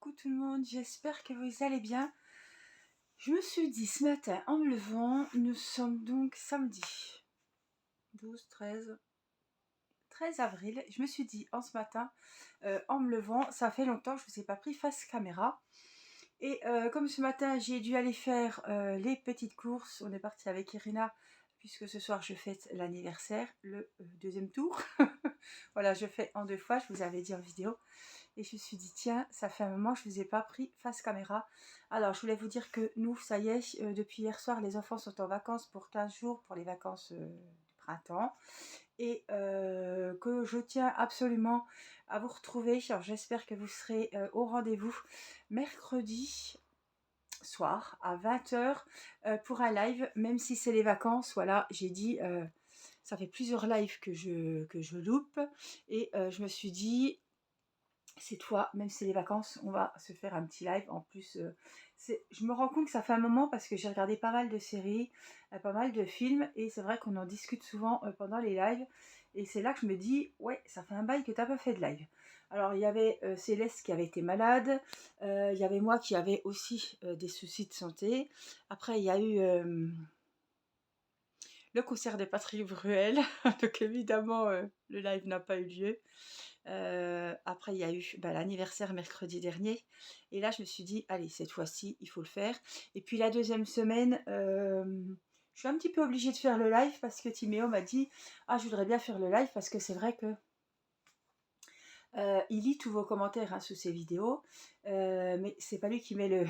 Coucou tout le monde, j'espère que vous allez bien. Je me suis dit ce matin en me levant, nous sommes donc samedi 13 avril. Je me suis dit en ce matin, en me levant, ça fait longtemps que je ne vous ai pas pris face caméra. Et comme ce matin j'ai dû aller faire les petites courses, on est parti avec Irina, puisque ce soir je fête l'anniversaire, le deuxième tour. Voilà, je fais en 2 fois, je vous avais dit en vidéo. Et je me suis dit, tiens, ça fait un moment que je ne vous ai pas pris face caméra. Alors, je voulais vous dire que nous, ça y est, depuis hier soir, les enfants sont en vacances pour 15 jours, pour les vacances du printemps. Et que je tiens absolument à vous retrouver. Alors, j'espère que vous serez au rendez-vous mercredi soir à 20 h pour un live, même si c'est les vacances. Voilà, j'ai dit, ça fait plusieurs lives que je loupe. Et je me suis dit, cette fois, même si c'est les vacances, on va se faire un petit live. En plus, je me rends compte que ça fait un moment parce que j'ai regardé pas mal de séries, pas mal de films, et c'est vrai qu'on en discute souvent pendant les lives. Et c'est là que je me dis, ouais, ça fait un bail que t'as pas fait de live. Alors, il y avait Céleste qui avait été malade, il y avait moi qui avait aussi des soucis de santé. Après, il y a eu le concert de Patrick Bruel, donc évidemment, le live n'a pas eu lieu. Après, il y a eu l'anniversaire mercredi dernier. Et là, je me suis dit, allez, cette fois-ci, il faut le faire. Et puis la deuxième semaine, je suis un petit peu obligée de faire le live parce que Timéo m'a dit, ah, je voudrais bien faire le live parce que c'est vrai que il lit tous vos commentaires sous ses vidéos, mais c'est pas lui qui met le,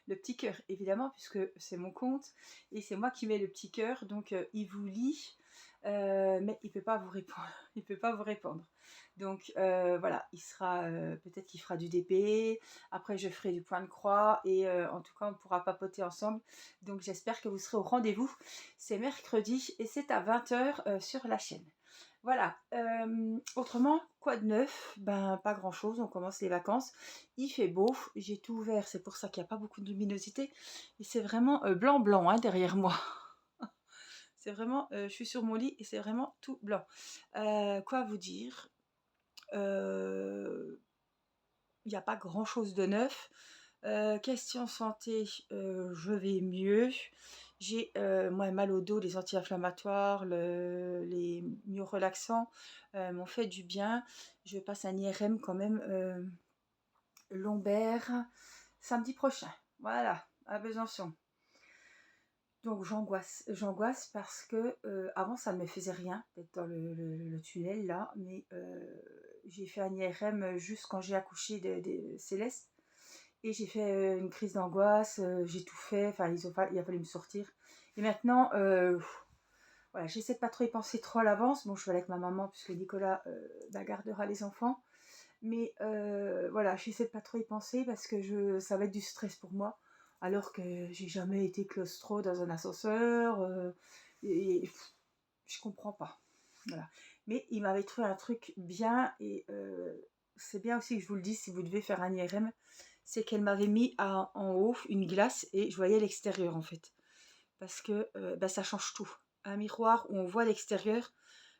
le petit cœur, évidemment, puisque c'est mon compte et c'est moi qui mets le petit cœur. Donc, il vous lit. Mais il peut pas vous répondre. Il peut pas vous répondre. Donc voilà, il sera peut-être qu'il fera du DP. Après, je ferai du point de croix et en tout cas, on pourra papoter ensemble. Donc j'espère que vous serez au rendez-vous. C'est mercredi et c'est à 20 h sur la chaîne. Voilà. Autrement, quoi de neuf? Ben pas grand-chose. On commence les vacances. Il fait beau. J'ai tout ouvert. C'est pour ça qu'il n'y a pas beaucoup de luminosité. Et c'est vraiment blanc blanc derrière moi. C'est vraiment, je suis sur mon lit et c'est vraiment tout blanc. Quoi vous dire? Il n'y a pas grand chose de neuf. Question santé, je vais mieux. J'ai moins mal au dos, les anti-inflammatoires, les myorelaxants m'ont fait du bien. Je passe un IRM quand même lombaire samedi prochain. Voilà, à Besançon. Donc j'angoisse parce que avant ça ne me faisait rien d'être dans le tunnel là, mais j'ai fait un IRM juste quand j'ai accouché de Céleste et j'ai fait une crise d'angoisse, j'ai tout fait, enfin il a fallu me sortir. Et maintenant, voilà, j'essaie de pas trop y penser trop à l'avance. Bon, je suis avec ma maman puisque Nicolas gardera les enfants, mais voilà, j'essaie de pas trop y penser parce que ça va être du stress pour moi alors que j'ai jamais été claustro dans un ascenseur et je comprends pas. Voilà. Mais il m'avait trouvé un truc bien et c'est bien aussi que je vous le dise si vous devez faire un IRM, c'est qu'elle m'avait mis en haut une glace et je voyais l'extérieur en fait. Parce que ça change tout. Un miroir où on voit l'extérieur,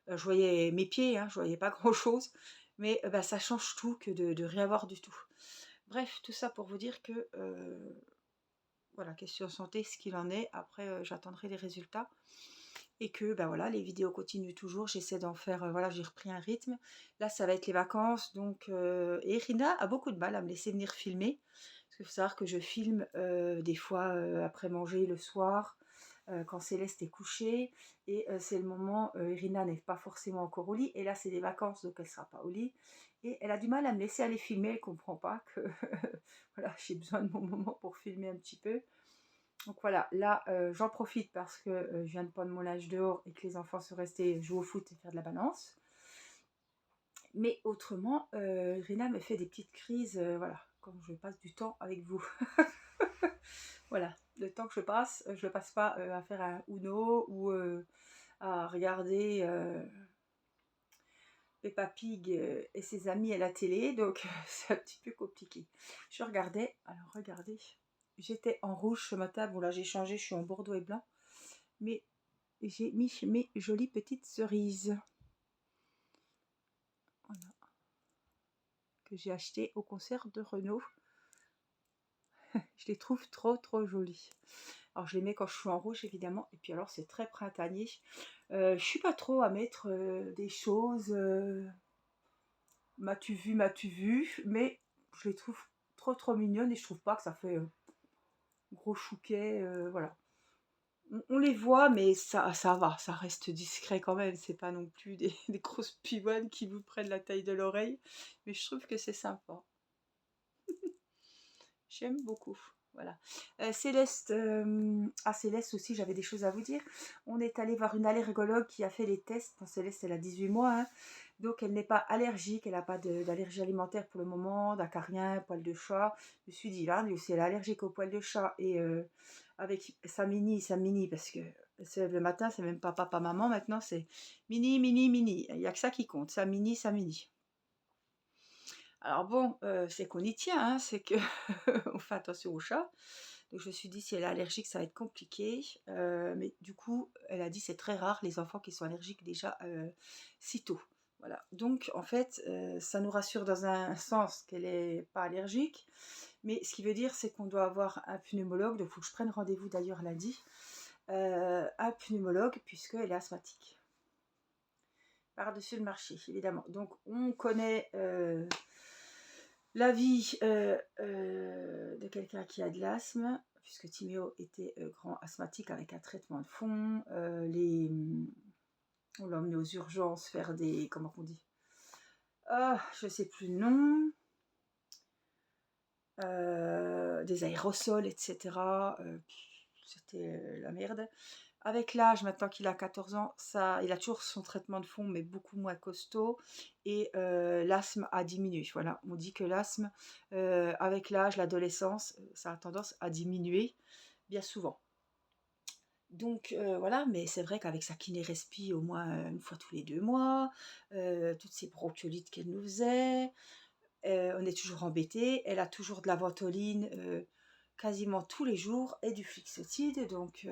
je voyais mes pieds, je voyais pas grand chose, mais ça change tout que de rien voir du tout. Bref, tout ça pour vous dire que voilà, question santé, ce qu'il en est. Après, j'attendrai les résultats. Et que voilà, les vidéos continuent toujours. J'essaie d'en faire, voilà, j'ai repris un rythme. Là, ça va être les vacances. Donc, et Rina a beaucoup de mal à me laisser venir filmer. Parce qu'il faut savoir que je filme des fois après manger le soir, quand Céleste est couchée. Et c'est le moment, Irina n'est pas forcément encore au lit. Et là, c'est des vacances, donc elle ne sera pas au lit. Et elle a du mal à me laisser aller filmer. Elle ne comprend pas que voilà, j'ai besoin de mon moment pour filmer un petit peu. Donc voilà, là j'en profite parce que je viens de prendre mon linge dehors et que les enfants sont restés jouer au foot et faire de la balance. Mais autrement, Rina me fait des petites crises, voilà, quand je passe du temps avec vous. Voilà, le temps que je le passe pas à faire un Uno ou à regarder Peppa Pig et ses amis à la télé, donc c'est un petit peu compliqué. Je regardais, alors regardez, j'étais en rouge ce matin, bon là j'ai changé, je suis en bordeaux et blanc, mais j'ai mis mes jolies petites cerises. Voilà. que j'ai acheté au concert de Renault. Je les trouve trop jolies. Alors je les mets quand je suis en rouge évidemment. Et puis alors c'est très printanier. Je suis pas trop à mettre des choses. M'as-tu vu. Mais je les trouve trop mignonnes. Et je trouve pas que ça fait gros chouquet. Voilà. On les voit, mais ça va, ça reste discret quand même. C'est pas non plus des grosses pivoines qui vous prennent la taille de l'oreille. Mais je trouve que c'est sympa. J'aime beaucoup. Voilà. Céleste, Céleste aussi, j'avais des choses à vous dire. On est allé voir une allergologue qui a fait les tests. Bon, Céleste, elle a 18 mois, hein. Donc elle n'est pas allergique, elle n'a pas d'allergie alimentaire pour le moment, d'acarien, poil de chat. Je me suis dit, là, si elle est allergique au poil de chat et avec sa mini, parce que elle se lève le matin, c'est même pas papa, maman, maintenant c'est mini. Il n'y a que ça qui compte, sa mini. Alors bon, c'est qu'on y tient, hein, c'est que on fait attention aux chats. Donc je me suis dit, si elle est allergique, ça va être compliqué. Mais du coup, elle a dit, c'est très rare les enfants qui sont allergiques déjà si tôt. Voilà. Donc en fait, ça nous rassure dans un sens qu'elle n'est pas allergique. Mais ce qui veut dire, c'est qu'on doit avoir un pneumologue. Donc il faut que je prenne rendez-vous d'ailleurs lundi. Un pneumologue, puisqu'elle est asthmatique. Par-dessus le marché, évidemment. Donc on connaît l'avis de quelqu'un qui a de l'asthme, puisque Timéo était grand asthmatique avec un traitement de fond. On l'a emmené aux urgences faire des... Comment on dit? Je ne sais plus le nom. Des aérosols, etc. C'était la merde. Avec l'âge, maintenant qu'il a 14 ans, il a toujours son traitement de fond, mais beaucoup moins costaud. Et l'asthme a diminué. Voilà, on dit que l'asthme, avec l'âge, l'adolescence, ça a tendance à diminuer bien souvent. Donc voilà, mais c'est vrai qu'avec sa kiné respi au moins une fois tous les 2 mois, toutes ces bronchiolites qu'elle nous faisait, on est toujours embêté. Elle a toujours de la ventoline quasiment tous les jours et du Fluoxetine. Donc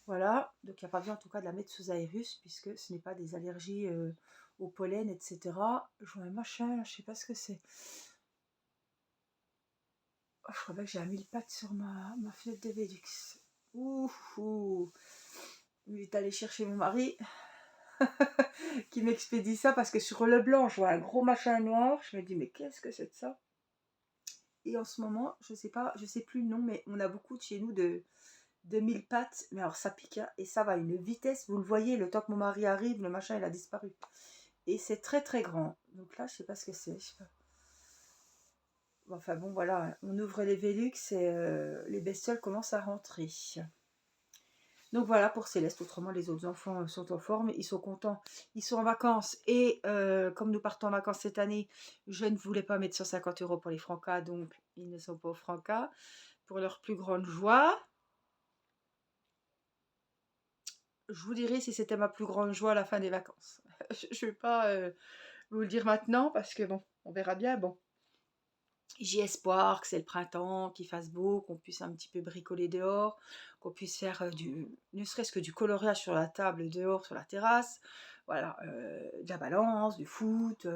voilà, donc il n'y a pas besoin en tout cas de la mettre sous aérus puisque ce n'est pas des allergies au pollen, etc. Je vois un machin, je sais pas ce que c'est. Oh, je crois bien que j'ai un mille pattes sur ma fenêtre de Velux. Ouh. Il est allé chercher mon mari qui m'expédie ça parce que sur le blanc, je vois un gros machin noir. Je me dis, mais qu'est-ce que c'est de ça? Et en ce moment, je sais pas, je sais plus le nom, mais on a beaucoup de chez nous de 2000 pattes, mais alors ça pique, hein, et ça va à une vitesse, vous le voyez, le temps que mon mari arrive, le machin il a disparu. Et c'est très grand. Donc là, je sais pas ce que c'est. Enfin bon, voilà, on ouvre les Velux et les bestioles commencent à rentrer. Donc voilà pour Céleste. Autrement, les autres enfants sont en forme, ils sont contents, ils sont en vacances. Et comme nous partons en vacances cette année, je ne voulais pas mettre 150 € pour les francas, donc ils ne sont pas au francas. Pour leur plus grande joie, je vous dirai si c'était ma plus grande joie à la fin des vacances. Je ne vais pas vous le dire maintenant parce que bon, on verra bien. Bon, j'ai espoir que c'est le printemps, qu'il fasse beau, qu'on puisse un petit peu bricoler dehors, qu'on puisse faire ne serait-ce que du coloriage sur la table dehors, sur la terrasse. Voilà, de la balance, du foot.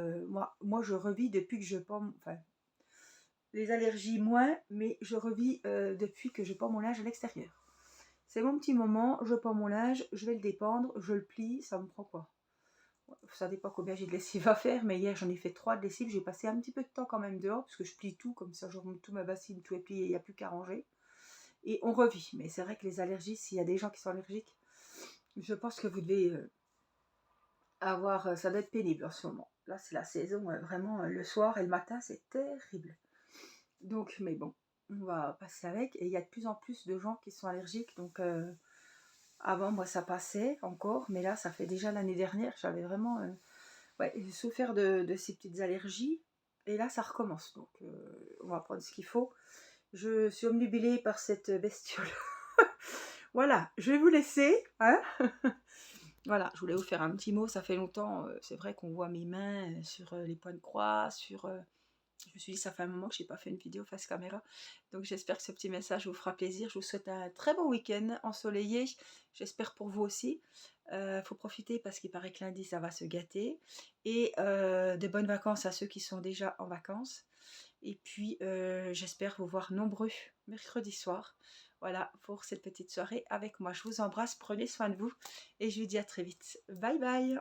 Moi, je revis depuis que je pomme, enfin, les allergies moins, mais je revis depuis que je pends mon linge à l'extérieur. C'est mon petit moment, je pends mon linge, je vais le dépendre, je le plie, ça me prend quoi? Ça dépend combien j'ai de lessive à faire, mais hier j'en ai fait 3 de lessive, j'ai passé un petit peu de temps quand même dehors, parce que je plie tout, comme ça je remonte tout ma bassine, tout est plié, il n'y a plus qu'à ranger. Et on revit, mais c'est vrai que les allergies, s'il y a des gens qui sont allergiques, je pense que vous devez avoir, ça doit être pénible en ce moment. Là c'est la saison, vraiment, le soir et le matin, c'est terrible. Donc, mais bon, on va passer avec, et il y a de plus en plus de gens qui sont allergiques, donc... Avant, moi, ça passait encore, mais là, ça fait déjà l'année dernière, j'avais vraiment j'ai souffert de ces petites allergies. Et là, ça recommence. Donc, on va prendre ce qu'il faut. Je suis omnubilée par cette bestiole. Voilà, je vais vous laisser. Hein. Voilà, je voulais vous faire un petit mot. Ça fait longtemps. C'est vrai qu'on voit mes mains sur les points de croix, sur Je me suis dit, ça fait un moment que je n'ai pas fait une vidéo face caméra. Donc j'espère que ce petit message vous fera plaisir. Je vous souhaite un très bon week-end ensoleillé. J'espère pour vous aussi. Faut profiter parce qu'il paraît que lundi, ça va se gâter. Et de bonnes vacances à ceux qui sont déjà en vacances. Et puis, j'espère vous voir nombreux mercredi soir. Voilà, pour cette petite soirée avec moi. Je vous embrasse, prenez soin de vous. Et je vous dis à très vite. Bye bye!